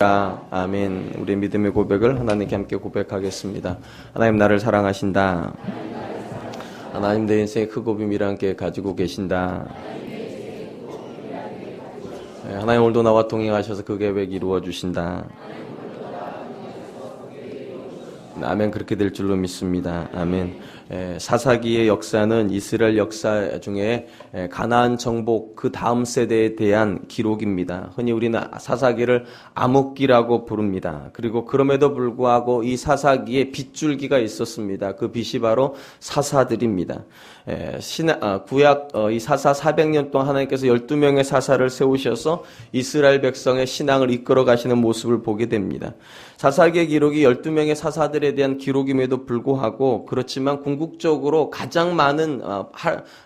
아멘. 우리 믿음의 고백을 하나님께 함께 고백하겠습니다. 하나님 나를 사랑하신다. 하나님 내 인생의 크고 비밀한 게 가지고 계신다. 하나님 오늘도 나와 동행하셔서 그 계획 이루어 주신다. 아멘. 그렇게 될 줄로 믿습니다. 아멘. 사사기의 역사는 이스라엘 역사 중에 가나안 정복 그 다음 세대에 대한 기록입니다. 흔히 우리는 사사기를 암흑기라고 부릅니다. 그리고 그럼에도 불구하고 이 사사기에 빗줄기가 있었습니다. 그 빛이 바로 사사들입니다. 구약 이 사사 400년 동안 하나님께서 12명의 사사를 세우셔서 이스라엘 백성의 신앙을 이끌어 가시는 모습을 보게 됩니다. 사사기의 기록이 12명의 사사들에 대한 기록임에도 불구하고 그렇지만 궁극적으로 가장 많은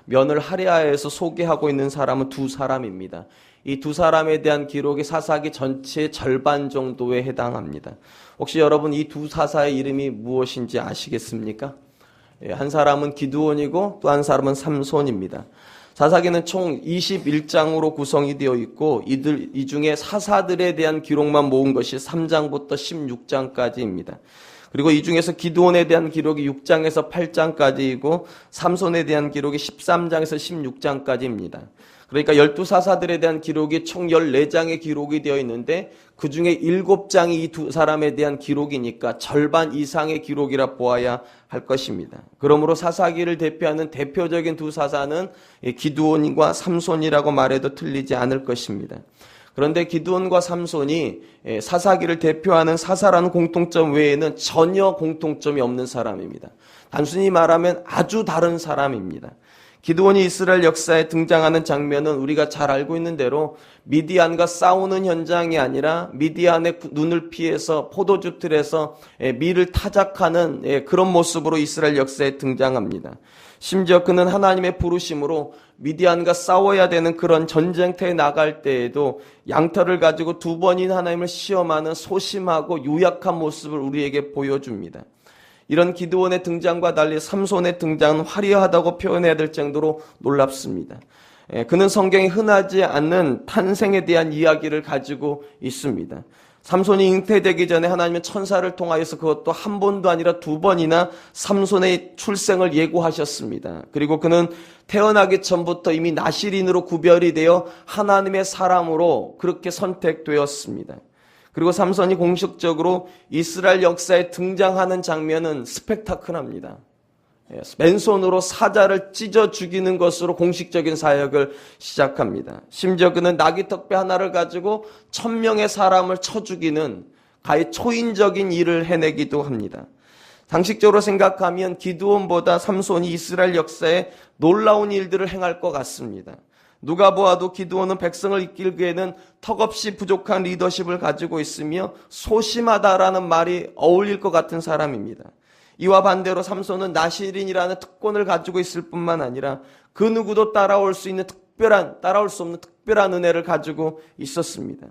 면을 할애하여서 소개하고 있는 사람은 두 사람입니다. 이 두 사람에 대한 기록이 사사기 전체의 절반 정도에 해당합니다. 혹시 여러분 이 두 사사의 이름이 무엇인지 아시겠습니까? 한 사람은 기드온이고 또 한 사람은 삼손입니다. 사사기는 총 21장으로 구성이 되어 있고 이 중에 사사들에 대한 기록만 모은 것이 3장부터 16장까지입니다. 그리고 이 중에서 기드온에 대한 기록이 6장에서 8장까지이고 삼손에 대한 기록이 13장에서 16장까지입니다. 그러니까 12사사들에 대한 기록이 총 14장의 기록이 되어 있는데 그 중에 7장이 이 두 사람에 대한 기록이니까 절반 이상의 기록이라 보아야 할 것입니다. 그러므로 사사기를 대표하는 대표적인 두 사사는 기드온과 삼손이라고 말해도 틀리지 않을 것입니다. 그런데 기드온과 삼손이 사사기를 대표하는 사사라는 공통점 외에는 전혀 공통점이 없는 사람입니다. 단순히 말하면 아주 다른 사람입니다. 기드온이 이스라엘 역사에 등장하는 장면은 우리가 잘 알고 있는 대로 미디안과 싸우는 현장이 아니라 미디안의 눈을 피해서 포도주 틀에서 밀을 타작하는 그런 모습으로 이스라엘 역사에 등장합니다. 심지어 그는 하나님의 부르심으로 미디안과 싸워야 되는 그런 전쟁터에 나갈 때에도 양털을 가지고 두 번이나 하나님을 시험하는 소심하고 유약한 모습을 우리에게 보여줍니다. 이런 기드온의 등장과 달리 삼손의 등장은 화려하다고 표현해야 될 정도로 놀랍습니다. 그는 성경에 흔하지 않는 탄생에 대한 이야기를 가지고 있습니다. 삼손이 잉태되기 전에 하나님은 천사를 통하여서 그것도 한 번도 아니라 두 번이나 삼손의 출생을 예고하셨습니다. 그리고 그는 태어나기 전부터 이미 나실인으로 구별이 되어 하나님의 사람으로 그렇게 선택되었습니다. 그리고 삼손이 공식적으로 이스라엘 역사에 등장하는 장면은 스펙타클합니다. 맨손으로 사자를 찢어 죽이는 것으로 공식적인 사역을 시작합니다. 심지어 그는 나귀턱배 하나를 가지고 1000명의 사람을 쳐 죽이는 가히 초인적인 일을 해내기도 합니다. 상식적으로 생각하면 기드온보다 삼손이 이스라엘 역사에 놀라운 일들을 행할 것 같습니다. 누가 보아도 기드온은 백성을 이끌기에는 턱없이 부족한 리더십을 가지고 있으며 소심하다라는 말이 어울릴 것 같은 사람입니다. 이와 반대로 삼손은 나실인이라는 특권을 가지고 있을 뿐만 아니라 그 누구도 따라올 수 없는 특별한 은혜를 가지고 있었습니다.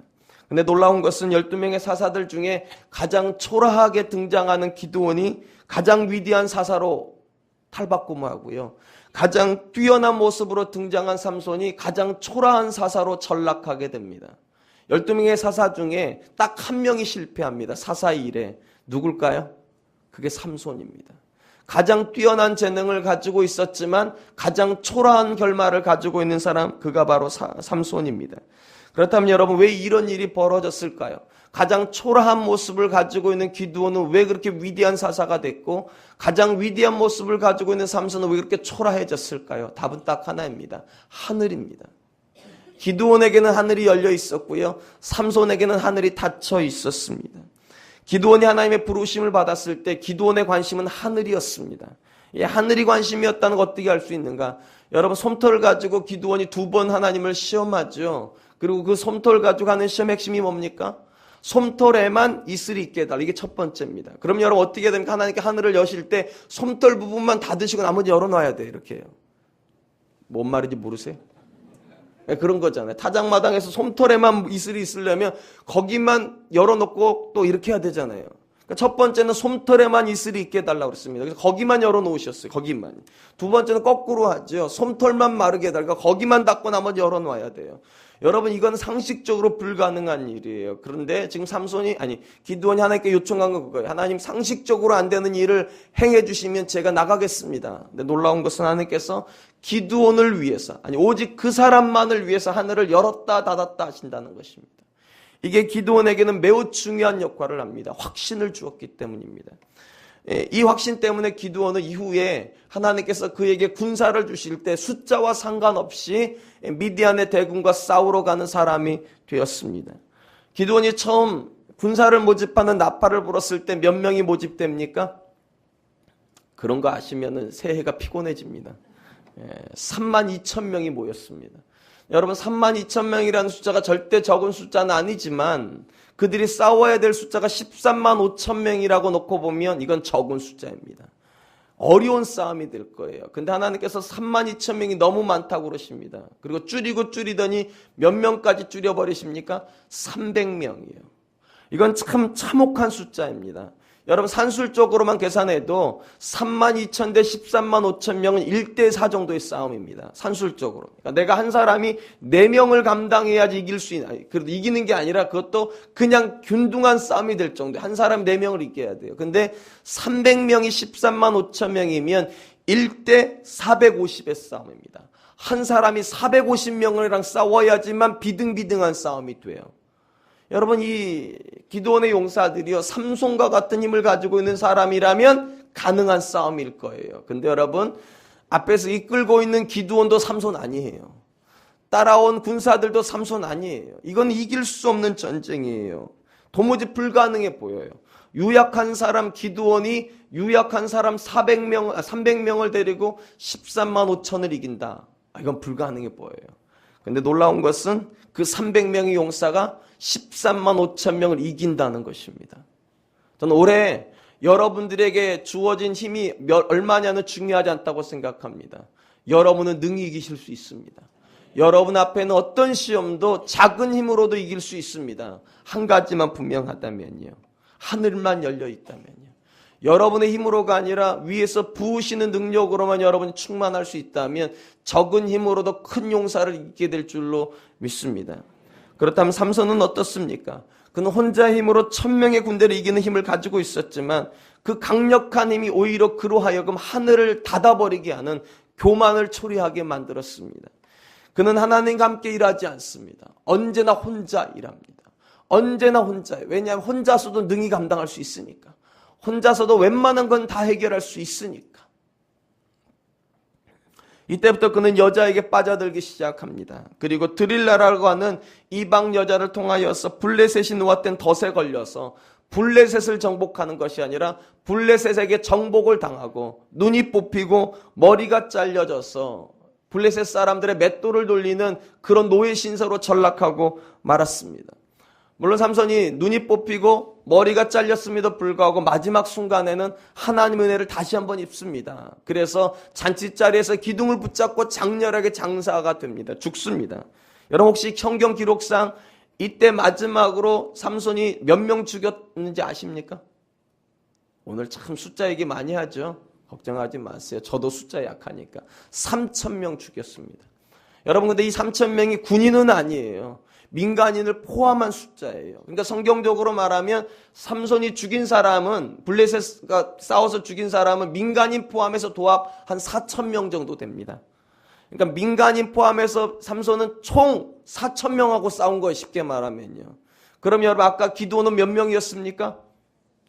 근데 놀라운 것은 12명의 사사들 중에 가장 초라하게 등장하는 기드온이 가장 위대한 사사로 탈바꿈하고요. 가장 뛰어난 모습으로 등장한 삼손이 가장 초라한 사사로 전락하게 됩니다. 12명의 사사 중에 딱 한 명이 실패합니다. 사사의 일에. 누굴까요? 그게 삼손입니다. 가장 뛰어난 재능을 가지고 있었지만 가장 초라한 결말을 가지고 있는 사람, 그가 바로 삼손입니다. 그렇다면 여러분, 왜 이런 일이 벌어졌을까요? 가장 초라한 모습을 가지고 있는 기드온은 왜 그렇게 위대한 사사가 됐고 가장 위대한 모습을 가지고 있는 삼손은 왜 그렇게 초라해졌을까요? 답은 딱 하나입니다. 하늘입니다. 기드온에게는 하늘이 열려 있었고요. 삼손에게는 하늘이 닫혀 있었습니다. 기드온이 하나님의 부르심을 받았을 때 기드온의 관심은 하늘이었습니다. 하늘이 관심이었다는 거 어떻게 알 수 있는가? 여러분, 솜털을 가지고 기드온이 2번 하나님을 시험하죠. 그리고 그 솜털 가지고 하는 시험 핵심이 뭡니까? 솜털에만 이슬이 있게 해달라. 이게 첫 번째입니다. 그럼 여러분 어떻게 됩니까? 하나님께 하늘을 여실 때 솜털 부분만 닫으시고 나머지 열어놔야 돼요. 이렇게 해요. 뭔 말인지 모르세요? 그런 거잖아요. 타작마당에서 솜털에만 이슬이 있으려면 거기만 열어놓고 또 이렇게 해야 되잖아요. 그러니까 첫 번째는 솜털에만 이슬이 있게 해달라고 그랬습니다. 그래서 거기만 열어놓으셨어요. 거기만. 두 번째는 거꾸로 하죠. 솜털만 마르게 해달라. 거기만 닫고 나머지 열어놓아야 돼요. 여러분, 이건 상식적으로 불가능한 일이에요. 그런데 지금 기드온이 하나님께 요청한 건 그거예요. 하나님, 상식적으로 안 되는 일을 행해 주시면 제가 나가겠습니다. 근데 놀라운 것은 하나님께서 기드온을 위해서, 오직 그 사람만을 위해서 하늘을 열었다 닫았다 하신다는 것입니다. 이게 기드온에게는 매우 중요한 역할을 합니다. 확신을 주었기 때문입니다. 이 확신 때문에 기드온은 이후에 하나님께서 그에게 군사를 주실 때 숫자와 상관없이 미디안의 대군과 싸우러 가는 사람이 되었습니다. 기드온이 처음 군사를 모집하는 나팔을 불었을 때 몇 명이 모집됩니까? 그런 거 아시면은 새해가 피곤해집니다. 32,000명이 모였습니다. 여러분, 32,000명이라는 숫자가 절대 적은 숫자는 아니지만 그들이 싸워야 될 숫자가 135,000명이라고 놓고 보면 이건 적은 숫자입니다. 어려운 싸움이 될 거예요. 근데 하나님께서 32,000명이 너무 많다고 그러십니다. 그리고 줄이더니 몇 명까지 줄여버리십니까? 300명이에요. 이건 참 참혹한 숫자입니다. 여러분, 산술적으로만 계산해도 32,000 대 135,000명은 1대4 정도의 싸움입니다. 산술적으로. 그러니까 내가 한 사람이 4명을 감당해야지 그래도 이기는 게 아니라 그것도 그냥 균등한 싸움이 될 정도. 한 사람 4명을 이겨야 돼요. 근데 300명이 135,000명이면 1대 450의 싸움입니다. 한 사람이 450명이랑 싸워야지만 비등비등한 싸움이 돼요. 여러분, 이 기드온의 용사들이요, 삼손과 같은 힘을 가지고 있는 사람이라면 가능한 싸움일 거예요. 근데 여러분, 앞에서 이끌고 있는 기드온도 삼손 아니에요. 따라온 군사들도 삼손 아니에요. 이건 이길 수 없는 전쟁이에요. 도무지 불가능해 보여요. 유약한 사람 기드온이 유약한 사람 300명을 데리고 135,000을 이긴다. 이건 불가능해 보여요. 근데 놀라운 것은 그 300명의 용사가 135,000명을 이긴다는 것입니다. 저는 올해 여러분들에게 주어진 힘이 얼마냐는 중요하지 않다고 생각합니다. 여러분은 능히 이기실 수 있습니다. 여러분 앞에는 어떤 시험도 작은 힘으로도 이길 수 있습니다. 한 가지만 분명하다면요. 하늘만 열려 있다면요. 여러분의 힘으로가 아니라 위에서 부으시는 능력으로만 여러분이 충만할 수 있다면 적은 힘으로도 큰 용사를 이기게 될 줄로 믿습니다. 그렇다면 삼손은 어떻습니까? 그는 혼자 힘으로 1,000명의 군대를 이기는 힘을 가지고 있었지만 그 강력한 힘이 오히려 그로 하여금 하늘을 닫아버리게 하는 교만을 초래하게 만들었습니다. 그는 하나님과 함께 일하지 않습니다. 언제나 혼자 일합니다. 언제나 혼자예요. 왜냐하면 혼자서도 능히 감당할 수 있으니까. 혼자서도 웬만한 건 다 해결할 수 있으니까. 이때부터 그는 여자에게 빠져들기 시작합니다. 그리고 드릴라라고 하는 이방 여자를 통하여서 블레셋이 놓았던 덫에 걸려서 블레셋을 정복하는 것이 아니라 블레셋에게 정복을 당하고 눈이 뽑히고 머리가 잘려져서 블레셋 사람들의 맷돌을 돌리는 그런 노예 신세로 전락하고 말았습니다. 물론 삼손이 눈이 뽑히고 머리가 잘렸음에도 불구하고 마지막 순간에는 하나님의 은혜를 다시 한번 입습니다. 그래서 잔치자리에서 기둥을 붙잡고 장렬하게 장사가 됩니다. 죽습니다. 여러분, 혹시 성경 기록상 이때 마지막으로 삼손이 몇 명 죽였는지 아십니까? 오늘 참 숫자 얘기 많이 하죠. 걱정하지 마세요. 저도 숫자 약하니까. 3,000명 죽였습니다. 여러분, 근데 이 3,000명이 군인은 아니에요. 민간인을 포함한 숫자예요. 그러니까 성경적으로 말하면 삼손이 죽인 사람은, 블레셋과 싸워서 죽인 사람은 민간인 포함해서 도합 한 4,000명 정도 됩니다. 그러니까 민간인 포함해서 삼손은 총 4,000명하고 싸운 거예요. 쉽게 말하면요. 그럼 여러분, 아까 기드온은 몇 명이었습니까?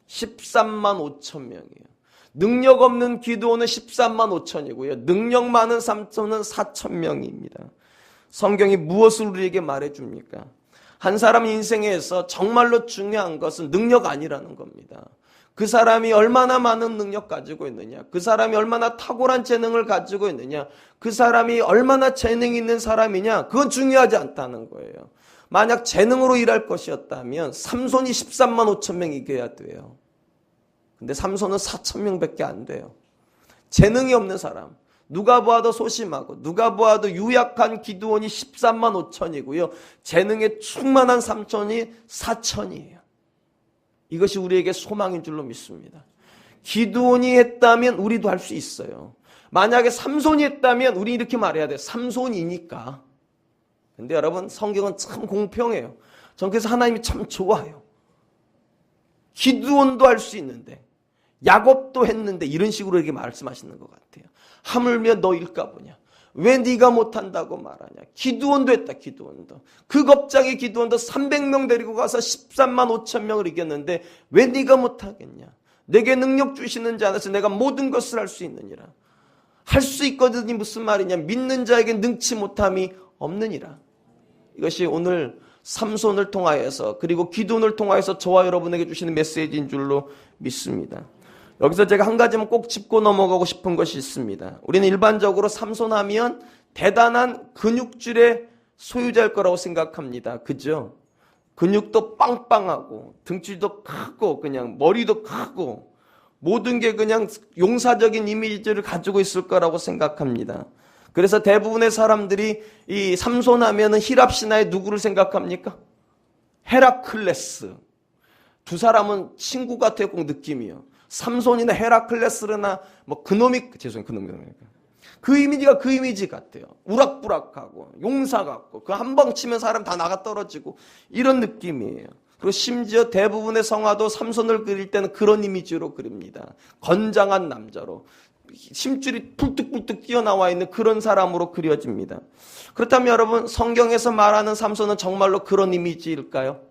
135,000명이에요. 능력 없는 기드온은 135,000이고요. 능력 많은 삼손은 4,000명입니다. 성경이 무엇을 우리에게 말해줍니까? 한 사람 인생에서 정말로 중요한 것은 능력 아니라는 겁니다. 그 사람이 얼마나 많은 능력 가지고 있느냐, 그 사람이 얼마나 탁월한 재능을 가지고 있느냐, 그 사람이 얼마나 재능이 있는 사람이냐, 그건 중요하지 않다는 거예요. 만약 재능으로 일할 것이었다면 삼손이 135,000명 이겨야 돼요. 근데 삼손은 4,000명밖에 안 돼요. 재능이 없는 사람, 누가 보아도 소심하고 누가 보아도 유약한 기드온이 135,000이고요. 재능에 충만한 삼손이 4,000이에요. 이것이 우리에게 소망인 줄로 믿습니다. 기드온이 했다면 우리도 할 수 있어요. 만약에 삼손이 했다면 우리 이렇게 말해야 돼요. 삼손이니까. 근데 여러분, 성경은 참 공평해요. 전 그래서 하나님이 참 좋아요. 기드온도 할 수 있는데, 야곱도 했는데, 이런 식으로 이렇게 말씀하시는 것 같아요. 하물며 너일까 보냐. 왜 네가 못한다고 말하냐. 기드온도 했다. 기드온도. 그 겁장의 기드온도 300명 데리고 가서 13만 5천 명을 이겼는데 왜 네가 못하겠냐. 내게 능력 주시는 자 안에서 내가 모든 것을 할 수 있느니라. 할 수 있거든이 무슨 말이냐. 믿는 자에게 능치 못함이 없느니라. 이것이 오늘 삼손을 통하여서 그리고 기드온을 통하여서 저와 여러분에게 주시는 메시지인 줄로 믿습니다. 여기서 제가 한 가지만 꼭 짚고 넘어가고 싶은 것이 있습니다. 우리는 일반적으로 삼손하면 대단한 근육질의 소유자일 거라고 생각합니다. 그죠? 근육도 빵빵하고 등치도 크고 그냥 머리도 크고 모든 게 그냥 용사적인 이미지를 가지고 있을 거라고 생각합니다. 그래서 대부분의 사람들이 이 삼손하면은 히랍 신화에 누구를 생각합니까? 헤라클레스. 두 사람은 친구 같아요, 꼭 느낌이요. 삼손이나 헤라클레스나 뭐 그놈이 그 이미지가 그 이미지 같아요. 우락부락하고 용사 같고 그 한 방 치면 사람 다 나가 떨어지고 이런 느낌이에요. 그리고 심지어 대부분의 성화도 삼손을 그릴 때는 그런 이미지로 그립니다. 건장한 남자로 심줄이 불뚝불뚝 뛰어나와 있는 그런 사람으로 그려집니다. 그렇다면 여러분, 성경에서 말하는 삼손은 정말로 그런 이미지일까요?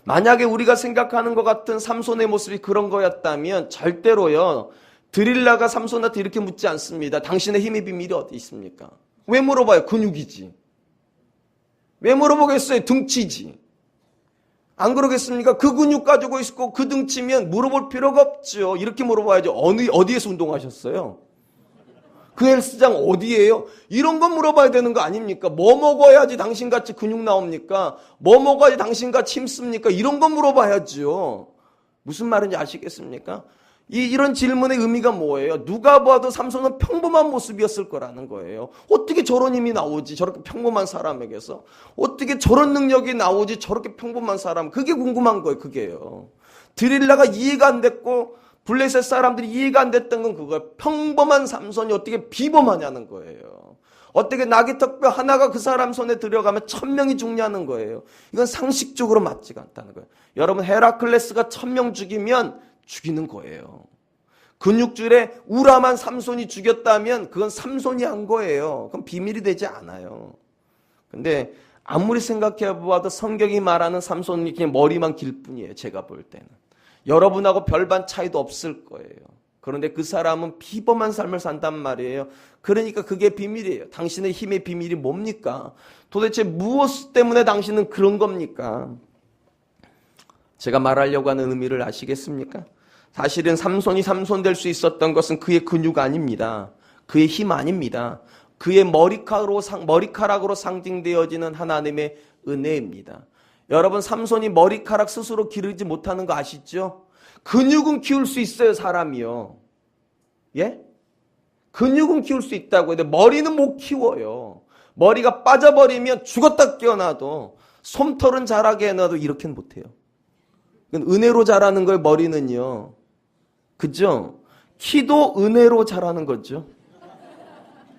만약에 우리가 생각하는 것 같은 삼손의 모습이 그런 거였다면 절대로요, 드릴라가 삼손한테 이렇게 묻지 않습니다. 당신의 힘의 비밀이 어디 있습니까? 왜 물어봐요? 근육이지. 왜 물어보겠어요? 등치지. 안 그러겠습니까? 그 근육 가지고 있고 그 등치면 물어볼 필요가 없죠. 이렇게 물어봐야죠. 어디에서 운동하셨어요? 그 헬스장 어디예요? 이런 건 물어봐야 되는 거 아닙니까? 뭐 먹어야지 당신같이 근육 나옵니까? 뭐 먹어야지 당신같이 힘씁니까? 이런 건 물어봐야죠. 무슨 말인지 아시겠습니까? 이런 질문의 의미가 뭐예요? 누가 봐도 삼손은 평범한 모습이었을 거라는 거예요. 어떻게 저런 힘이 나오지? 저렇게 평범한 사람에게서. 어떻게 저런 능력이 나오지? 저렇게 평범한 사람. 그게 궁금한 거예요. 그게요. 드릴라가 이해가 안 됐고 블레셋 사람들이 이해가 안 됐던 건 그거예요. 평범한 삼손이 어떻게 비범하냐는 거예요. 어떻게 나귀 턱뼈 하나가 그 사람 손에 들어가면 1000명이 죽냐는 거예요. 이건 상식적으로 맞지가 않다는 거예요. 여러분, 헤라클레스가 1000명 죽이면 죽이는 거예요. 근육질에 우람한 삼손이 죽였다면 그건 삼손이 한 거예요. 그럼 비밀이 되지 않아요. 근데 아무리 생각해 보아도 성경이 말하는 삼손이 그냥 머리만 길 뿐이에요. 제가 볼 때는. 여러분하고 별반 차이도 없을 거예요. 그런데 그 사람은 비범한 삶을 산단 말이에요. 그러니까 그게 비밀이에요. 당신의 힘의 비밀이 뭡니까? 도대체 무엇 때문에 당신은 그런 겁니까? 제가 말하려고 하는 의미를 아시겠습니까? 사실은 삼손이 삼손 될 수 있었던 것은 그의 근육 아닙니다. 그의 힘 아닙니다. 그의 머리카락으로 상징되어지는 하나님의 은혜입니다. 여러분, 삼손이 머리카락 스스로 기르지 못하는 거 아시죠? 근육은 키울 수 있어요, 사람이요. 예? 근육은 키울 수 있다고. 근데 머리는 못 키워요. 머리가 빠져버리면 죽었다 깨어나도 솜털은 자라게 해놔도 이렇게는 못해요. 은혜로 자라는 거예요, 머리는요. 그죠? 키도 은혜로 자라는 거죠.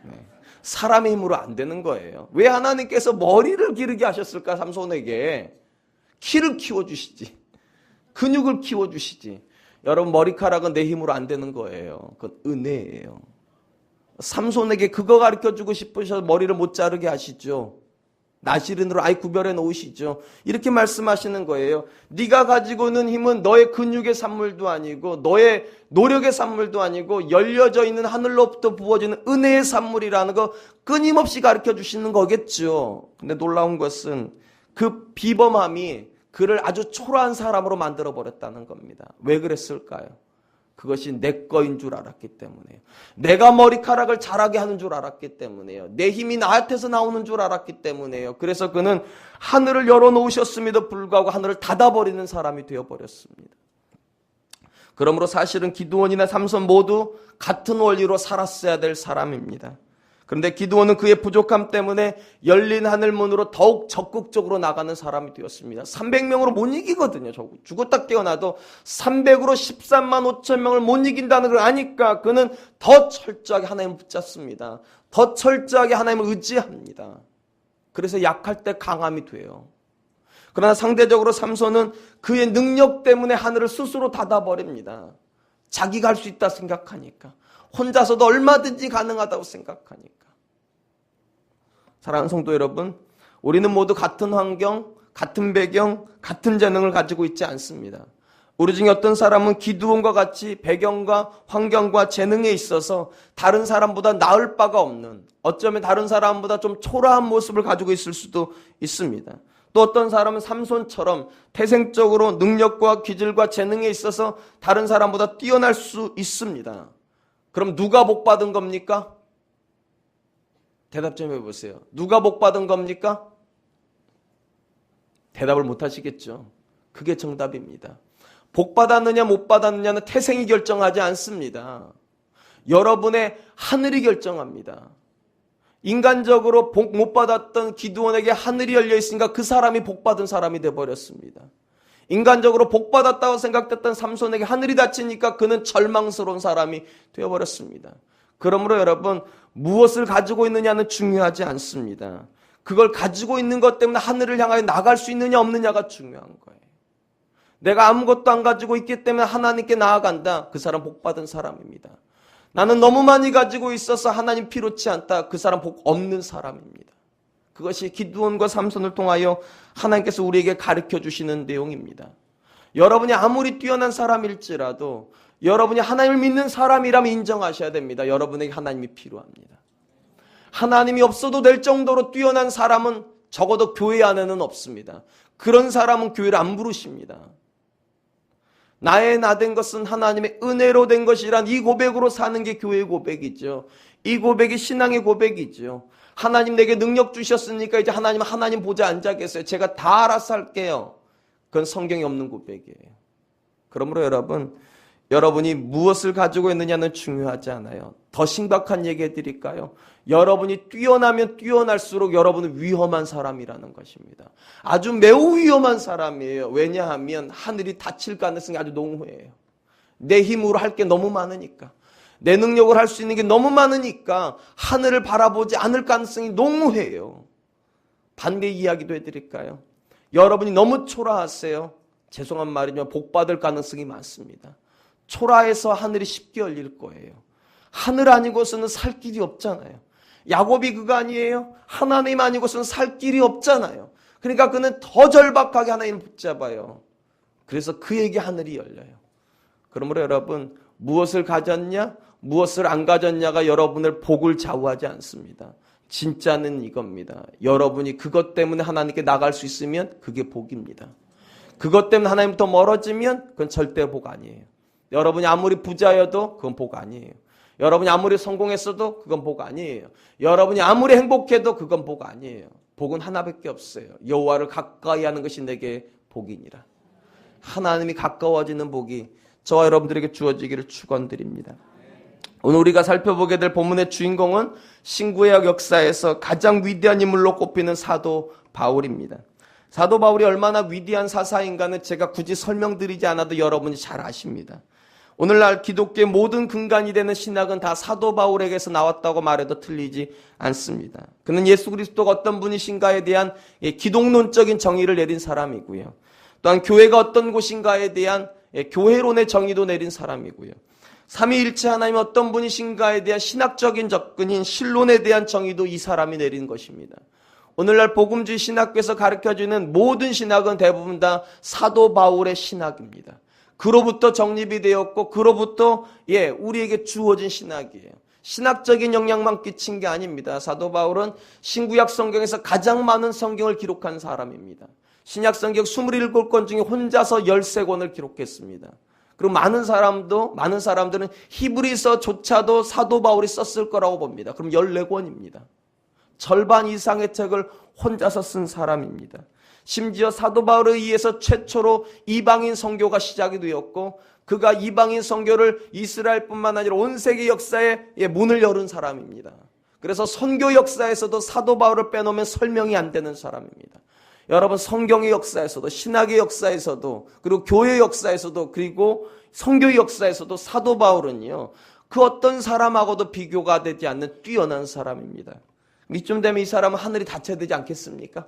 네. 사람의 힘으로 안 되는 거예요. 왜 하나님께서 머리를 기르게 하셨을까, 삼손에게? 키를 키워주시지. 근육을 키워주시지. 여러분, 머리카락은 내 힘으로 안 되는 거예요. 그건 은혜예요. 삼손에게 그거 가르쳐주고 싶으셔서 머리를 못 자르게 하시죠. 나시른으로 아예 구별해 놓으시죠. 이렇게 말씀하시는 거예요. 네가 가지고 있는 힘은 너의 근육의 산물도 아니고 너의 노력의 산물도 아니고 열려져 있는 하늘로부터 부어지는 은혜의 산물이라는 거 끊임없이 가르쳐 주시는 거겠죠. 근데 놀라운 것은 그 비범함이 그를 아주 초라한 사람으로 만들어 버렸다는 겁니다. 왜 그랬을까요? 그것이 내 거인 줄 알았기 때문에요. 내가 머리카락을 자라게 하는 줄 알았기 때문에요. 내 힘이 나한테서 나오는 줄 알았기 때문에요. 그래서 그는 하늘을 열어놓으셨음에도 불구하고 하늘을 닫아버리는 사람이 되어버렸습니다. 그러므로 사실은 기드온이나 삼손 모두 같은 원리로 살았어야 될 사람입니다. 그런데 기드온은 그의 부족함 때문에 열린 하늘문으로 더욱 적극적으로 나가는 사람이 되었습니다. 300명으로 못 이기거든요. 죽었다 깨어나도 300으로 13만 5천 명을 못 이긴다는 걸 아니까 그는 더 철저하게 하나님을 붙잡습니다. 더 철저하게 하나님을 의지합니다. 그래서 약할 때 강함이 돼요. 그러나 상대적으로 삼손은 그의 능력 때문에 하늘을 스스로 닫아버립니다. 자기가 할 수 있다 생각하니까. 혼자서도 얼마든지 가능하다고 생각하니까. 사랑하는 성도 여러분, 우리는 모두 같은 환경, 같은 배경, 같은 재능을 가지고 있지 않습니다. 우리 중에 어떤 사람은 기드온과 같이 배경과 환경과 재능에 있어서 다른 사람보다 나을 바가 없는, 어쩌면 다른 사람보다 좀 초라한 모습을 가지고 있을 수도 있습니다. 또 어떤 사람은 삼손처럼 태생적으로 능력과 기질과 재능에 있어서 다른 사람보다 뛰어날 수 있습니다. 그럼 누가 복 받은 겁니까? 대답 좀 해보세요. 누가 복 받은 겁니까? 대답을 못 하시겠죠. 그게 정답입니다. 복 받았느냐 못 받았느냐는 태생이 결정하지 않습니다. 여러분의 하늘이 결정합니다. 인간적으로 복 못 받았던 기드온에게 하늘이 열려 있으니까 그 사람이 복 받은 사람이 되어버렸습니다. 인간적으로 복 받았다고 생각했던 삼손에게 하늘이 닫히니까 그는 절망스러운 사람이 되어버렸습니다. 그러므로 여러분, 무엇을 가지고 있느냐는 중요하지 않습니다. 그걸 가지고 있는 것 때문에 하늘을 향하여 나갈 수 있느냐 없느냐가 중요한 거예요. 내가 아무것도 안 가지고 있기 때문에 하나님께 나아간다. 그 사람 복 받은 사람입니다. 나는 너무 많이 가지고 있어서 하나님 필요치 않다. 그 사람 복 없는 사람입니다. 그것이 기드온과 삼손을 통하여 하나님께서 우리에게 가르쳐 주시는 내용입니다. 여러분이 아무리 뛰어난 사람일지라도 여러분이 하나님을 믿는 사람이라면 인정하셔야 됩니다. 여러분에게 하나님이 필요합니다. 하나님이 없어도 될 정도로 뛰어난 사람은 적어도 교회 안에는 없습니다. 그런 사람은 교회를 안 부르십니다. 나의 나 된 것은 하나님의 은혜로 된 것이란 이 고백으로 사는 게 교회의 고백이죠. 이 고백이 신앙의 고백이죠. 하나님 내게 능력 주셨으니까 이제 하나님 보좌 앉아 계세요. 제가 다 알아서 할게요. 그건 성경에 없는 고백이에요. 그러므로 여러분이 무엇을 가지고 있느냐는 중요하지 않아요. 더 심각한 얘기 해드릴까요? 여러분이 뛰어나면 뛰어날수록 여러분은 위험한 사람이라는 것입니다. 아주 매우 위험한 사람이에요. 왜냐하면 하늘이 닫힐 가능성이 아주 농후해요. 내 힘으로 할 게 너무 많으니까. 내 능력을 할 수 있는 게 너무 많으니까 하늘을 바라보지 않을 가능성이 농후해요. 반대 이야기도 해드릴까요? 여러분이 너무 초라하세요. 죄송한 말이지만 복 받을 가능성이 많습니다. 초라해서 하늘이 쉽게 열릴 거예요. 하늘 아니고서는 살 길이 없잖아요. 야곱이 그거 아니에요? 하나님 아니고서는 살 길이 없잖아요. 그러니까 그는 더 절박하게 하나님을 붙잡아요. 그래서 그에게 하늘이 열려요. 그러므로 여러분, 무엇을 가졌냐, 무엇을 안 가졌냐가 여러분을 복을 좌우하지 않습니다. 진짜는 이겁니다. 여러분이 그것 때문에 하나님께 나갈 수 있으면 그게 복입니다. 그것 때문에 하나님부터 멀어지면 그건 절대 복 아니에요. 여러분이 아무리 부자여도 그건 복 아니에요. 여러분이 아무리 성공했어도 그건 복 아니에요. 여러분이 아무리 행복해도 그건 복 아니에요. 복은 하나밖에 없어요. 여호와를 가까이 하는 것이 내게 복이니라. 하나님이 가까워지는 복이 저와 여러분들에게 주어지기를 축원드립니다. 오늘 우리가 살펴보게 될 본문의 주인공은 신구약 역사에서 가장 위대한 인물로 꼽히는 사도 바울입니다. 사도 바울이 얼마나 위대한 사사인가는 제가 굳이 설명드리지 않아도 여러분이 잘 아십니다. 오늘날 기독교의 모든 근간이 되는 신학은 다 사도 바울에게서 나왔다고 말해도 틀리지 않습니다. 그는 예수 그리스도가 어떤 분이신가에 대한 기독론적인 정의를 내린 사람이고요. 또한 교회가 어떤 곳인가에 대한 교회론의 정의도 내린 사람이고요. 삼위일체 하나님 어떤 분이신가에 대한 신학적인 접근인 신론에 대한 정의도 이 사람이 내린 것입니다. 오늘날 복음주의 신학교에서 가르쳐주는 모든 신학은 대부분 다 사도 바울의 신학입니다. 그로부터 정립이 되었고 그로부터 우리에게 주어진 신학이에요. 신학적인 영향만 끼친 게 아닙니다. 사도 바울은 신구약 성경에서 가장 많은 성경을 기록한 사람입니다. 신약 성경 27권 중에 혼자서 13권을 기록했습니다. 그리고 많은 사람들은 히브리서조차도 사도 바울이 썼을 거라고 봅니다. 그럼 14권입니다. 절반 이상의 책을 혼자서 쓴 사람입니다. 심지어 사도 바울에 의해서 최초로 이방인 선교가 시작이 되었고 그가 이방인 선교를 이스라엘뿐만 아니라 온 세계 역사에 문을 열은 사람입니다. 그래서 선교 역사에서도 사도 바울을 빼놓으면 설명이 안 되는 사람입니다. 여러분, 성경의 역사에서도, 신학의 역사에서도, 그리고 교회 역사에서도, 그리고 선교 역사에서도 사도 바울은요, 그 어떤 사람하고도 비교가 되지 않는 뛰어난 사람입니다. 이쯤 되면 이 사람은 하늘이 닫혀야 되지 않겠습니까?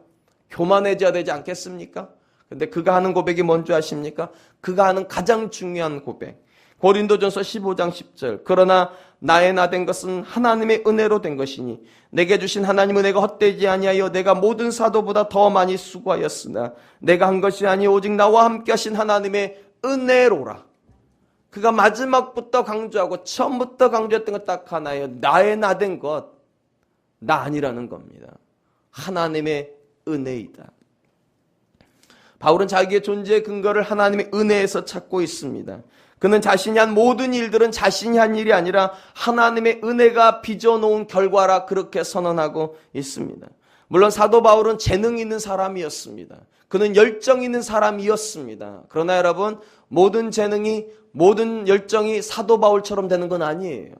교만해져야 되지 않겠습니까? 근데 그가 하는 고백이 뭔지 아십니까? 그가 하는 가장 중요한 고백. 고린도전서 15장 10절. 그러나 나의 나 된 것은 하나님의 은혜로 된 것이니 내게 주신 하나님 은혜가 헛되지 아니하여 내가 모든 사도보다 더 많이 수고하였으나 내가 한 것이 아니 오직 나와 함께 하신 하나님의 은혜로라. 그가 마지막부터 강조하고 처음부터 강조했던 것 딱 하나예요. 나의 나 된 것, 나 아니라는 겁니다. 하나님의 은혜이다. 바울은 자기의 존재의 근거를 하나님의 은혜에서 찾고 있습니다. 그는 자신이 한 모든 일들은 자신이 한 일이 아니라 하나님의 은혜가 빚어놓은 결과라 그렇게 선언하고 있습니다. 물론 사도 바울은 재능 있는 사람이었습니다. 그는 열정 있는 사람이었습니다. 그러나 여러분, 모든 재능이, 모든 열정이 사도 바울처럼 되는 건 아니에요.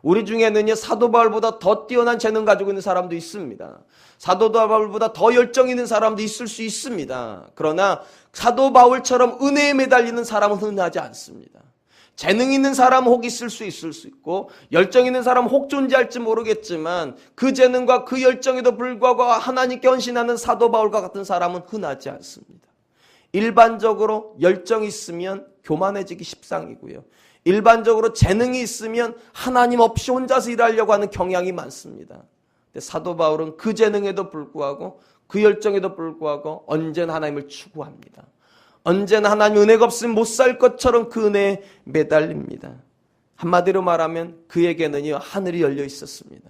우리 중에는요, 사도 바울보다 더 뛰어난 재능 가지고 있는 사람도 있습니다. 사도 바울보다 더 열정 있는 사람도 있을 수 있습니다. 그러나 사도 바울처럼 은혜에 매달리는 사람은 흔하지 않습니다. 재능 있는 사람은 혹 있을 수 있고 열정 있는 사람은 혹 존재할지 모르겠지만 그 재능과 그 열정에도 불구하고 하나님께 헌신하는 사도 바울과 같은 사람은 흔하지 않습니다. 일반적으로 열정이 있으면 교만해지기 십상이고요. 일반적으로 재능이 있으면 하나님 없이 혼자서 일하려고 하는 경향이 많습니다. 근데 사도 바울은 그 재능에도 불구하고 그 열정에도 불구하고 언제나 하나님을 추구합니다. 언제나 하나님 은혜가 없으면 못 살 것처럼 그 은혜에 매달립니다. 한마디로 말하면 그에게는요, 하늘이 열려 있었습니다.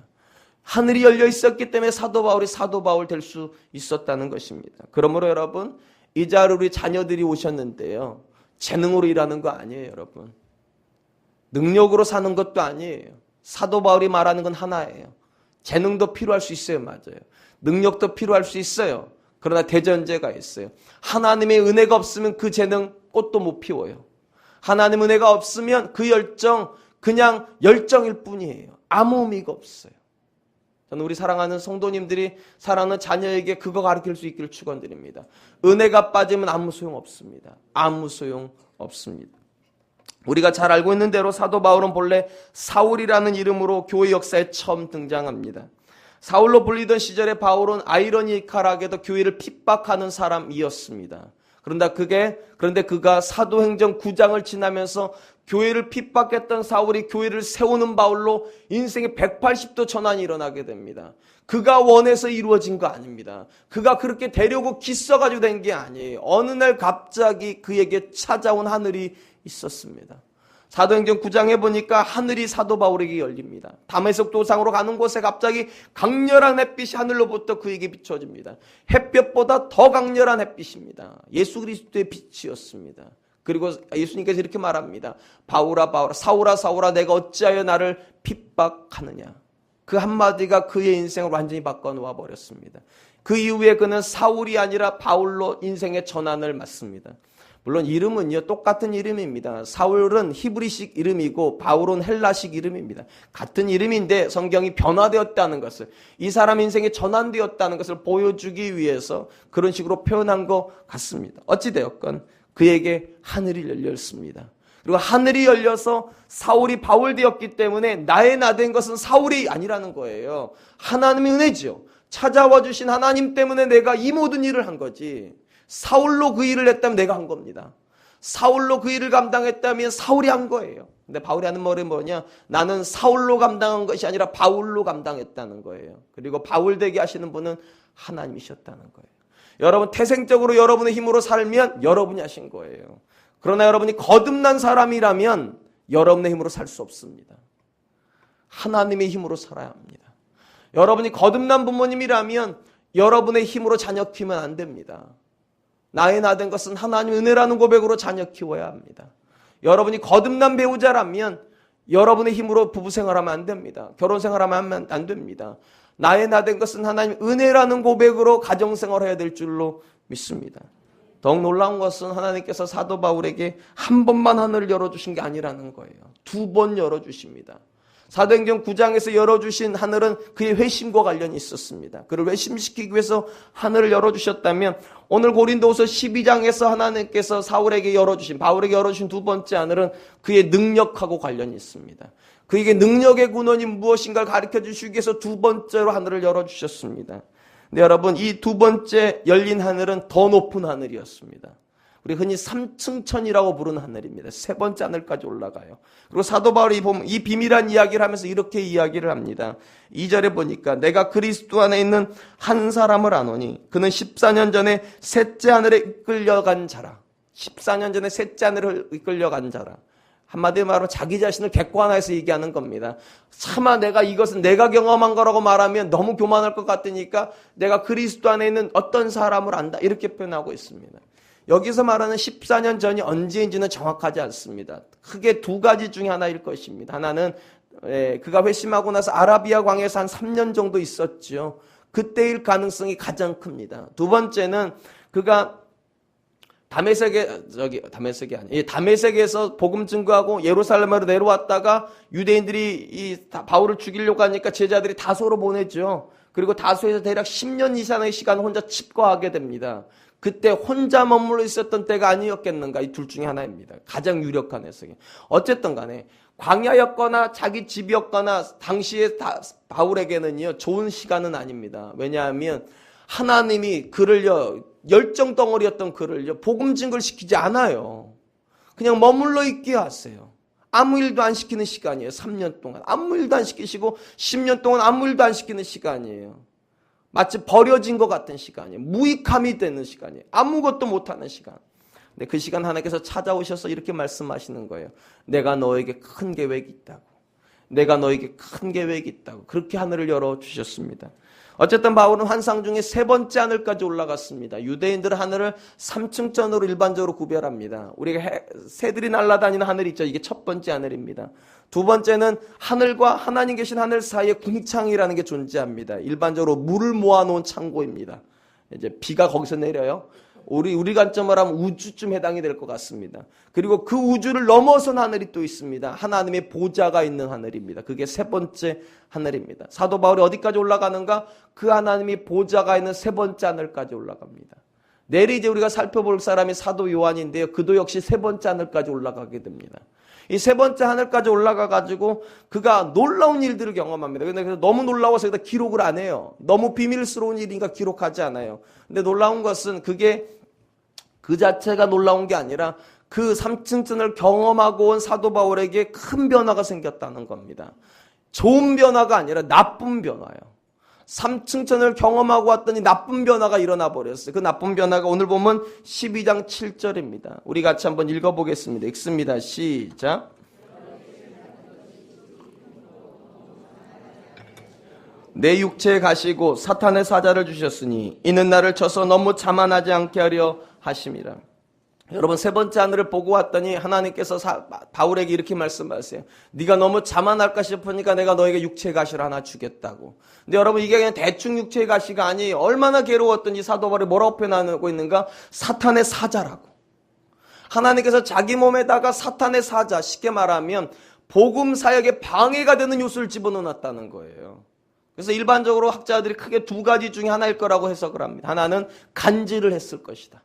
하늘이 열려 있었기 때문에 사도 바울이 사도 바울 될 수 있었다는 것입니다. 그러므로 여러분, 이 자리에 우리 자녀들이 오셨는데요, 재능으로 일하는 거 아니에요, 여러분. 능력으로 사는 것도 아니에요. 사도 바울이 말하는 건 하나예요. 재능도 필요할 수 있어요. 맞아요. 능력도 필요할 수 있어요. 그러나 대전제가 있어요. 하나님의 은혜가 없으면 그 재능 꽃도 못 피워요. 하나님 은혜가 없으면 그 열정 그냥 열정일 뿐이에요. 아무 의미가 없어요. 저는 우리 사랑하는 성도님들이 사랑하는 자녀에게 그거 가르칠 수 있기를 축원드립니다. 은혜가 빠지면 아무 소용 없습니다. 아무 소용 없습니다. 우리가 잘 알고 있는 대로 사도 바울은 본래 사울이라는 이름으로 교회 역사에 처음 등장합니다. 사울로 불리던 시절에 바울은 아이러니컬하게도 교회를 핍박하는 사람이었습니다. 그런데 그가 사도행전 9장을 지나면서 교회를 핍박했던 사울이 교회를 세우는 바울로 인생의 180도 전환이 일어나게 됩니다. 그가 원해서 이루어진 거 아닙니다. 그가 그렇게 되려고 기써가지고 된 게 아니에요. 어느 날 갑자기 그에게 찾아온 하늘이 있었습니다. 사도행전 9장에 보니까 하늘이 사도 바울에게 열립니다. 다메섹 도상으로 가는 곳에 갑자기 강렬한 햇빛이 하늘로부터 그에게 비춰집니다. 햇볕보다 더 강렬한 햇빛입니다. 예수 그리스도의 빛이었습니다. 그리고 예수님께서 이렇게 말합니다. 바울아 바울아 사울아 사울아 내가 어찌하여 나를 핍박하느냐. 그 한마디가 그의 인생을 완전히 바꿔놓아 버렸습니다. 그 이후에 그는 사울이 아니라 바울로 인생의 전환을 맞습니다. 물론 이름은요 똑같은 이름입니다. 사울은 히브리식 이름이고 바울은 헬라식 이름입니다. 같은 이름인데 성경이 변화되었다는 것을, 이 사람 인생이 전환되었다는 것을 보여주기 위해서 그런 식으로 표현한 것 같습니다. 어찌되었건 그에게 하늘이 열렸습니다. 그리고 하늘이 열려서 사울이 바울 되었기 때문에 나의 나 된 것은 사울이 아니라는 거예요. 하나님의 은혜죠. 찾아와 주신 하나님 때문에 내가 이 모든 일을 한 거지. 사울로 그 일을 했다면 내가 한 겁니다. 사울로 그 일을 감당했다면 사울이 한 거예요. 근데 바울이 하는 말이 뭐냐? 나는 사울로 감당한 것이 아니라 바울로 감당했다는 거예요. 그리고 바울 되게 하시는 분은 하나님이셨다는 거예요. 여러분 태생적으로 여러분의 힘으로 살면 여러분이 하신 거예요. 그러나 여러분이 거듭난 사람이라면 여러분의 힘으로 살 수 없습니다. 하나님의 힘으로 살아야 합니다. 여러분이 거듭난 부모님이라면 여러분의 힘으로 자녀 키우면 안 됩니다. 나의 나 된 것은 하나님의 은혜라는 고백으로 자녀 키워야 합니다. 여러분이 거듭난 배우자라면 여러분의 힘으로 부부 생활하면 안 됩니다. 결혼 생활하면 안 됩니다. 나의 나 된 것은 하나님의 은혜라는 고백으로 가정 생활해야 될 줄로 믿습니다. 더욱 놀라운 것은 하나님께서 사도 바울에게 한 번만 하늘을 열어주신 게 아니라는 거예요. 2번 열어주십니다. 사도행전 9장에서 열어주신 하늘은 그의 회심과 관련이 있었습니다. 그를 회심시키기 위해서 하늘을 열어주셨다면 오늘 고린도후서 12장에서 하나님께서 바울에게 열어주신 두 번째 하늘은 그의 능력하고 관련이 있습니다. 그에게 능력의 근원이 무엇인가를 가르쳐 주시기 위해서 두 번째로 하늘을 열어주셨습니다. 근데 여러분, 이 두 번째 열린 하늘은 더 높은 하늘이었습니다. 우리 흔히 삼층천이라고 부르는 하늘입니다. 세 번째 하늘까지 올라가요. 그리고 사도 바울이 보면 이 비밀한 이야기를 하면서 이렇게 이야기를 합니다. 2절에 보니까 내가 그리스도 안에 있는 한 사람을 아노니 그는 14년 전에 셋째 하늘에 이끌려간 자라. 14년 전에 셋째 하늘을 이끌려간 자라. 한마디로 말하면 자기 자신을 객관화해서 얘기하는 겁니다. 차마 내가 이것은 내가 경험한 거라고 말하면 너무 교만할 것 같으니까 내가 그리스도 안에 있는 어떤 사람을 안다, 이렇게 표현하고 있습니다. 여기서 말하는 14년 전이 언제인지는 정확하지 않습니다. 크게 두 가지 중에 하나일 것입니다. 하나는 그가 회심하고 나서 아라비아 광야에서 한 3년 정도 있었죠. 그때일 가능성이 가장 큽니다. 두 번째는 그가 다메섹에서 복음 증거하고 예루살렘으로 내려왔다가 유대인들이 이 바울을 죽이려고 하니까 제자들이 다소로 보내죠. 그리고 다소에서 대략 10년 이상의 시간을 혼자 칩거하게 됩니다. 그때 혼자 머물러 있었던 때가 아니었겠는가, 이 둘 중에 하나입니다. 가장 유력한 해석이. 어쨌든 간에 광야였거나 자기 집이었거나 당시에 바울에게는요 좋은 시간은 아닙니다. 왜냐하면 하나님이 그를요 열정 덩어리였던 그를요 복음 증거를 시키지 않아요. 그냥 머물러 있게 하세요. 아무 일도 안 시키는 시간이에요. 3년 동안 아무 일도 안 시키시고 10년 동안 아무 일도 안 시키는 시간이에요. 마치 버려진 것 같은 시간이에요. 무익함이 되는 시간이에요. 아무것도 못하는 시간. 근데 그 시간 하나님께서 찾아오셔서 이렇게 말씀하시는 거예요. 내가 너에게 큰 계획이 있다고. 내가 너에게 큰 계획이 있다고. 그렇게 하늘을 열어주셨습니다. 어쨌든 바울은 환상 중에 세 번째 하늘까지 올라갔습니다. 유대인들은 하늘을 3층천으로 일반적으로 구별합니다. 우리가 새들이 날아다니는 하늘 있죠. 이게 첫 번째 하늘입니다. 두 번째는 하늘과 하나님 계신 하늘 사이에 궁창이라는 게 존재합니다. 일반적으로 물을 모아놓은 창고입니다. 이제 비가 거기서 내려요. 우리 관점으로 하면 우주쯤 해당이 될 것 같습니다. 그리고 그 우주를 넘어선 하늘이 또 있습니다. 하나님의 보좌가 있는 하늘입니다. 그게 세 번째 하늘입니다. 사도 바울이 어디까지 올라가는가? 그 하나님이 보좌가 있는 세 번째 하늘까지 올라갑니다. 내일 이제 우리가 살펴볼 사람이 사도 요한인데요. 그도 역시 세 번째 하늘까지 올라가게 됩니다. 이 세 번째 하늘까지 올라가가지고 그가 놀라운 일들을 경험합니다. 그래서 너무 놀라워서 여기다 기록을 안 해요. 너무 비밀스러운 일이니까 기록하지 않아요. 근데 놀라운 것은 그게 그 자체가 놀라운 게 아니라 그 3층천을 경험하고 온 사도 바울에게 큰 변화가 생겼다는 겁니다. 좋은 변화가 아니라 나쁜 변화예요. 3층천을 경험하고 왔더니 나쁜 변화가 일어나 버렸어요. 그 나쁜 변화가 오늘 보면 12장 7절입니다. 우리 같이 한번 읽어보겠습니다. 읽습니다. 시작. 내 육체에 가시고 사탄의 사자를 주셨으니 이는 나를 쳐서 너무 자만하지 않게 하려 하심이라. 여러분, 세 번째 하늘을 보고 왔더니 하나님께서 바울에게 이렇게 말씀하세요. 네가 너무 자만할까 싶으니까 내가 너에게 육체의 가시를 하나 주겠다고. 근데 여러분, 이게 그냥 대충 육체의 가시가 아니에요. 얼마나 괴로웠던지 사도 바울이 뭐라고 표현하고 있는가? 사탄의 사자라고. 하나님께서 자기 몸에다가 사탄의 사자, 쉽게 말하면 복음 사역에 방해가 되는 요소를 집어넣었다는 거예요. 그래서 일반적으로 학자들이 크게 두 가지 중에 하나일 거라고 해석을 합니다. 하나는 간질을 했을 것이다.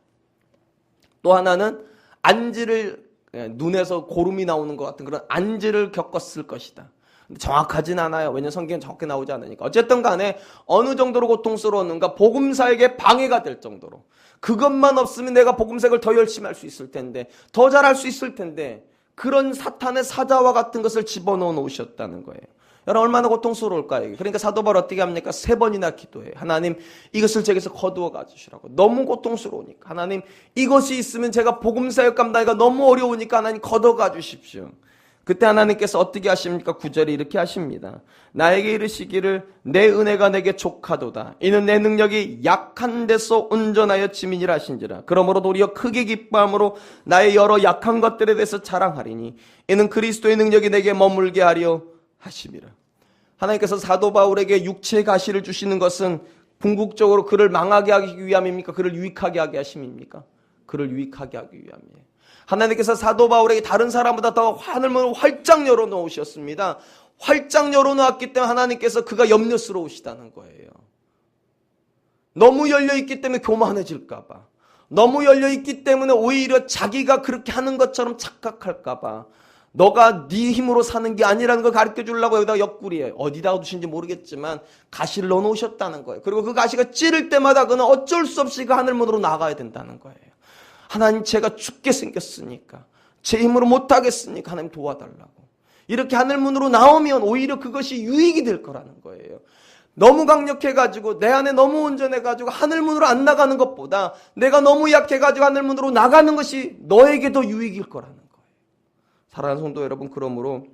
또 하나는 안지를, 눈에서 고름이 나오는 것 같은 그런 안지를 겪었을 것이다. 근데 정확하진 않아요. 왜냐하면 성경은 정확히 나오지 않으니까. 어쨌든 간에 어느 정도로 고통스러웠는가? 복음사역에 방해가 될 정도로. 그것만 없으면 내가 복음사역을 더 열심히 할 수 있을 텐데, 더 잘할 수 있을 텐데, 그런 사탄의 사자와 같은 것을 집어넣어 놓으셨다는 거예요. 여러분, 얼마나 고통스러울까요? 그러니까 사도 바울 어떻게 합니까? 3번이나 기도해요. 하나님, 이것을 제게서 거두어 가주시라고. 너무 고통스러우니까. 하나님, 이것이 있으면 제가 복음사역 감당하기가 너무 어려우니까 하나님 거두어 가주십시오. 그때 하나님께서 어떻게 하십니까? 9절에 이렇게 하십니다. 나에게 이르시기를 내 은혜가 내게 족하도다. 이는 내 능력이 약한 데서 온전하여 지민이라 하신지라. 그러므로 도리어 크게 기뻐함으로 나의 여러 약한 것들에 대해서 자랑하리니 이는 그리스도의 능력이 내게 머물게 하려 하심이라. 하나님께서 사도 바울에게 육체의 가시를 주시는 것은 궁극적으로 그를 망하게 하기 위함입니까? 그를 유익하게 하게 하심입니까? 그를 유익하게 하기 위함이에요. 하나님께서 사도 바울에게 다른 사람보다 더 하늘문을 활짝 열어놓으셨습니다. 활짝 열어놓았기 때문에 하나님께서 그가 염려스러우시다는 거예요. 너무 열려있기 때문에 교만해질까봐, 너무 열려있기 때문에 오히려 자기가 그렇게 하는 것처럼 착각할까봐, 너가 네 힘으로 사는 게 아니라는 걸 가르쳐 주려고 여기다 옆구리에 어디다가 두신지 모르겠지만 가시를 넣어놓으셨다는 거예요. 그리고 그 가시가 찌를 때마다 그는 어쩔 수 없이 그 하늘문으로 나가야 된다는 거예요. 하나님, 제가 죽게 생겼으니까, 제 힘으로 못하겠으니까 하나님 도와달라고. 이렇게 하늘문으로 나오면 오히려 그것이 유익이 될 거라는 거예요. 너무 강력해가지고 내 안에 너무 온전해가지고 하늘문으로 안 나가는 것보다 내가 너무 약해가지고 하늘문으로 나가는 것이 너에게 더 유익일 거라는 거예요. 사랑하는 성도 여러분, 그러므로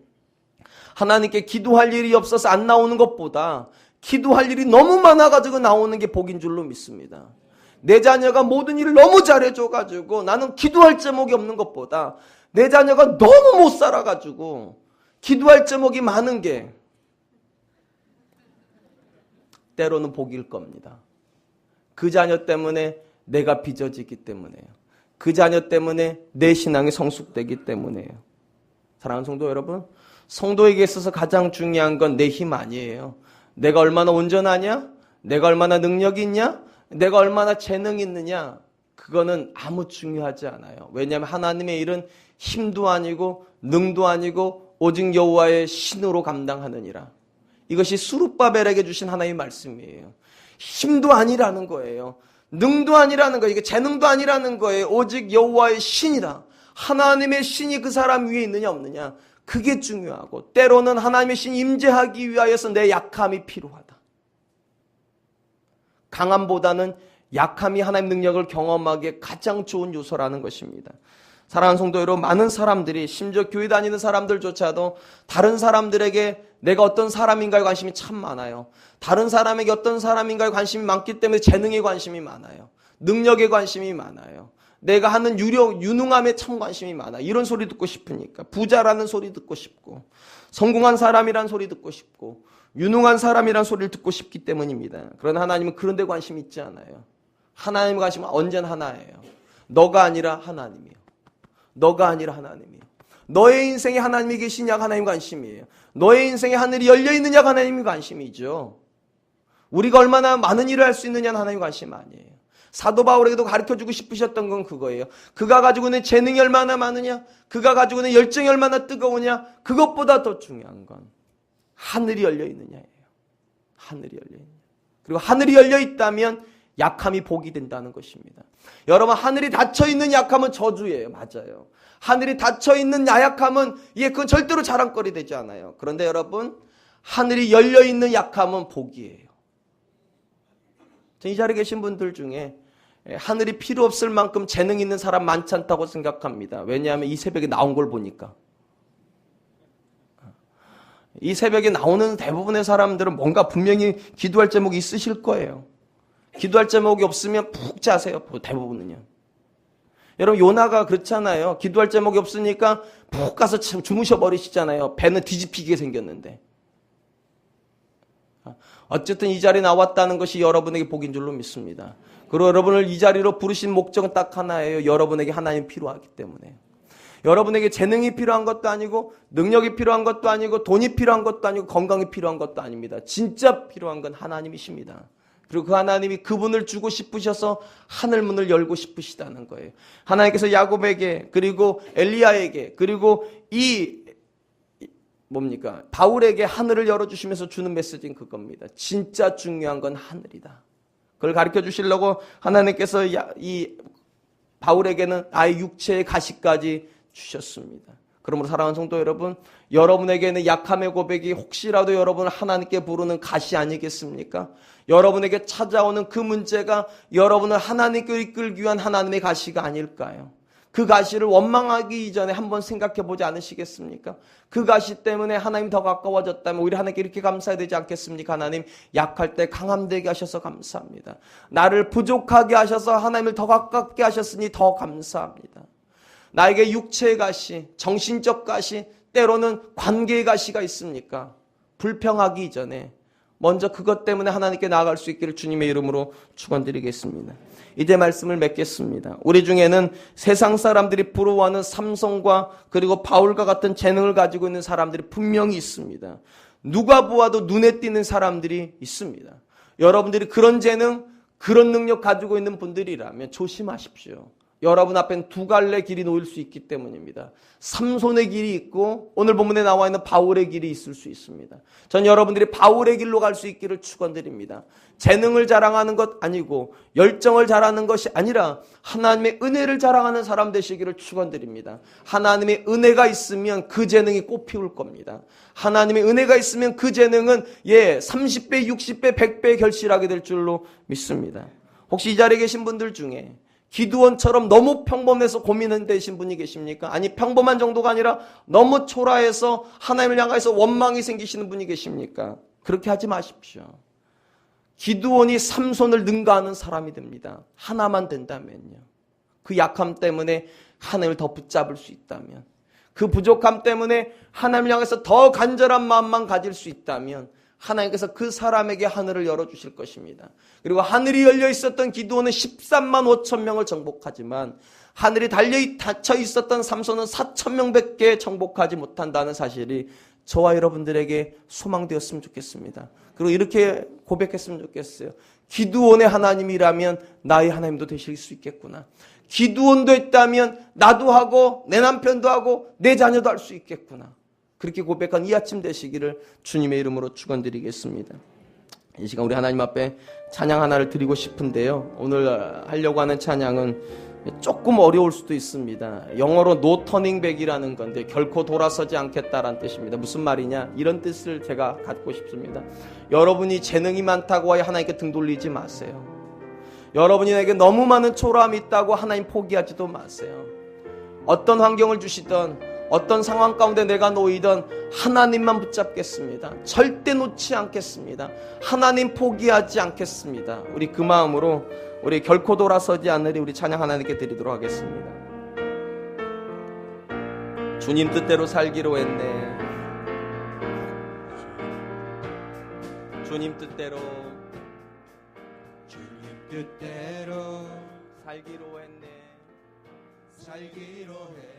하나님께 기도할 일이 없어서 안 나오는 것보다 기도할 일이 너무 많아가지고 나오는 게 복인 줄로 믿습니다. 내 자녀가 모든 일을 너무 잘해줘가지고 나는 기도할 제목이 없는 것보다 내 자녀가 너무 못 살아가지고 기도할 제목이 많은 게 때로는 복일 겁니다. 그 자녀 때문에 내가 빚어지기 때문에요. 그 자녀 때문에 내 신앙이 성숙되기 때문에요. 사랑하는 성도 여러분, 성도에게 있어서 가장 중요한 건 내 힘 아니에요. 내가 얼마나 온전하냐? 내가 얼마나 능력이 있냐? 내가 얼마나 재능이 있느냐? 그거는 아무 중요하지 않아요. 왜냐하면 하나님의 일은 힘도 아니고 능도 아니고 오직 여호와의 신으로 감당하느니라. 이것이 수룹바벨에게 주신 하나님의 말씀이에요. 힘도 아니라는 거예요. 능도 아니라는 거예요. 이게 재능도 아니라는 거예요. 오직 여호와의 신이라. 하나님의 신이 그 사람 위에 있느냐 없느냐, 그게 중요하고, 때로는 하나님의 신이 임재하기 위하여서 내 약함이 필요하다. 강함보다는 약함이 하나님의 능력을 경험하기에 가장 좋은 요소라는 것입니다. 사랑하는 성도 여러분, 많은 사람들이, 심지어 교회 다니는 사람들조차도 다른 사람들에게 내가 어떤 사람인가에 관심이 참 많아요. 다른 사람에게 어떤 사람인가에 관심이 많기 때문에 재능에 관심이 많아요. 능력에 관심이 많아요. 내가 하는 유능함에 참 관심이 많아. 이런 소리 듣고 싶으니까. 부자라는 소리 듣고 싶고, 성공한 사람이란 소리 듣고 싶고, 유능한 사람이란 소리를 듣고 싶기 때문입니다. 그러나 하나님은 그런 데 관심이 있지 않아요. 하나님의 관심은 언제나 하나예요. 너가 아니라 하나님이요. 너가 아니라 하나님이요. 너의 인생에 하나님이 계시냐가 하나님 관심이에요. 너의 인생에 하늘이 열려있느냐가 하나님의 관심이죠. 우리가 얼마나 많은 일을 할 수 있느냐는 하나님의 관심 아니에요. 사도 바울에게도 가르쳐주고 싶으셨던 건 그거예요. 그가 가지고 있는 재능이 얼마나 많으냐, 그가 가지고 있는 열정이 얼마나 뜨거우냐, 그것보다 더 중요한 건 하늘이 열려있느냐예요. 하늘이 열려있느냐. 그리고 하늘이 열려있다면 약함이 복이 된다는 것입니다. 여러분, 하늘이 닫혀있는 약함은 저주예요. 맞아요. 하늘이 닫혀있는 야약함은 그건 절대로 자랑거리 되지 않아요. 그런데 여러분, 하늘이 열려있는 약함은 복이에요. 이 자리에 계신 분들 중에 하늘이 필요 없을 만큼 재능 있는 사람 많지 않다고 생각합니다. 왜냐하면 이 새벽에 나온 걸 보니까. 이 새벽에 나오는 대부분의 사람들은 뭔가 분명히 기도할 제목이 있으실 거예요. 기도할 제목이 없으면 푹 자세요. 대부분은요. 여러분, 요나가 그렇잖아요. 기도할 제목이 없으니까 푹 가서 주무셔 버리시잖아요. 배는 뒤집히게 생겼는데. 어쨌든 이 자리에 나왔다는 것이 여러분에게 복인 줄로 믿습니다. 그리고 여러분을 이 자리로 부르신 목적은 딱 하나예요. 여러분에게 하나님이 필요하기 때문에. 여러분에게 재능이 필요한 것도 아니고, 능력이 필요한 것도 아니고, 돈이 필요한 것도 아니고, 건강이 필요한 것도 아닙니다. 진짜 필요한 건 하나님이십니다. 그리고 그 하나님이 그분을 주고 싶으셔서 하늘문을 열고 싶으시다는 거예요. 하나님께서 야곱에게, 그리고 엘리야에게, 그리고 바울에게 하늘을 열어주시면서 주는 메시지는 그겁니다. 진짜 중요한 건 하늘이다. 그걸 가르쳐 주시려고 하나님께서 이 바울에게는 아예 육체의 가시까지 주셨습니다. 그러므로 사랑하는 성도 여러분, 여러분에게는 약함의 고백이 혹시라도 여러분을 하나님께 부르는 가시 아니겠습니까? 여러분에게 찾아오는 그 문제가 여러분을 하나님께 이끌기 위한 하나님의 가시가 아닐까요? 그 가시를 원망하기 이전에 한번 생각해 보지 않으시겠습니까? 그 가시 때문에 하나님 더 가까워졌다면 우리 하나님께 이렇게 감사해야 되지 않겠습니까? 하나님, 약할 때 강함되게 하셔서 감사합니다. 나를 부족하게 하셔서 하나님을 더 가깝게 하셨으니 더 감사합니다. 나에게 육체의 가시, 정신적 가시, 때로는 관계의 가시가 있습니까? 불평하기 이전에 먼저 그것 때문에 하나님께 나아갈 수 있기를 주님의 이름으로 축원드리겠습니다. 이제 말씀을 맺겠습니다. 우리 중에는 세상 사람들이 부러워하는 삼성과 그리고 바울과 같은 재능을 가지고 있는 사람들이 분명히 있습니다. 누가 보아도 눈에 띄는 사람들이 있습니다. 여러분들이 그런 재능, 그런 능력 가지고 있는 분들이라면 조심하십시오. 여러분 앞엔 두 갈래 길이 놓일 수 있기 때문입니다. 삼손의 길이 있고 오늘 본문에 나와 있는 바울의 길이 있을 수 있습니다. 전 여러분들이 바울의 길로 갈 수 있기를 축원드립니다. 재능을 자랑하는 것 아니고 열정을 자랑하는 것이 아니라 하나님의 은혜를 자랑하는 사람 되시기를 축원드립니다. 하나님의 은혜가 있으면 그 재능이 꽃피울 겁니다. 하나님의 은혜가 있으면 그 재능은 30배, 60배, 100배 결실하게 될 줄로 믿습니다. 혹시 이 자리에 계신 분들 중에 기드온처럼 너무 평범해서 고민되신 분이 계십니까? 아니 평범한 정도가 아니라 너무 초라해서 하나님을 향해서 원망이 생기시는 분이 계십니까? 그렇게 하지 마십시오. 기드온이 삼손을 능가하는 사람이 됩니다. 하나만 된다면요. 그 약함 때문에 하나님을 더 붙잡을 수 있다면, 그 부족함 때문에 하나님을 향해서 더 간절한 마음만 가질 수 있다면 하나님께서 그 사람에게 하늘을 열어주실 것입니다. 그리고 하늘이 열려 있었던 기드온은 13만 5천 명을 정복하지만 하늘이 닫혀 있었던 삼손은 4천 명밖에 정복하지 못한다는 사실이 저와 여러분들에게 소망되었으면 좋겠습니다. 그리고 이렇게 고백했으면 좋겠어요. 기드온의 하나님이라면 나의 하나님도 되실 수 있겠구나. 기드온도 했다면 나도 하고 내 남편도 하고 내 자녀도 할 수 있겠구나. 그렇게 고백한 이 아침 되시기를 주님의 이름으로 축원드리겠습니다. 이 시간 우리 하나님 앞에 찬양 하나를 드리고 싶은데요. 오늘 하려고 하는 찬양은 조금 어려울 수도 있습니다. 영어로 No turning back이라는 건데 결코 돌아서지 않겠다라는 뜻입니다. 무슨 말이냐? 이런 뜻을 제가 갖고 싶습니다. 여러분이 재능이 많다고 하나님께 등 돌리지 마세요. 여러분이 내게 너무 많은 초라함이 있다고 하나님 포기하지도 마세요. 어떤 환경을 주시던 어떤 상황 가운데 내가 놓이던 하나님만 붙잡겠습니다. 절대 놓지 않겠습니다. 하나님 포기하지 않겠습니다. 우리 그 마음으로 우리 결코 돌아서지 않으리 우리 찬양 하나님께 드리도록 하겠습니다. 주님 뜻대로 살기로 했네. 주님 뜻대로 주님 뜻대로 살기로 했네. 살기로 해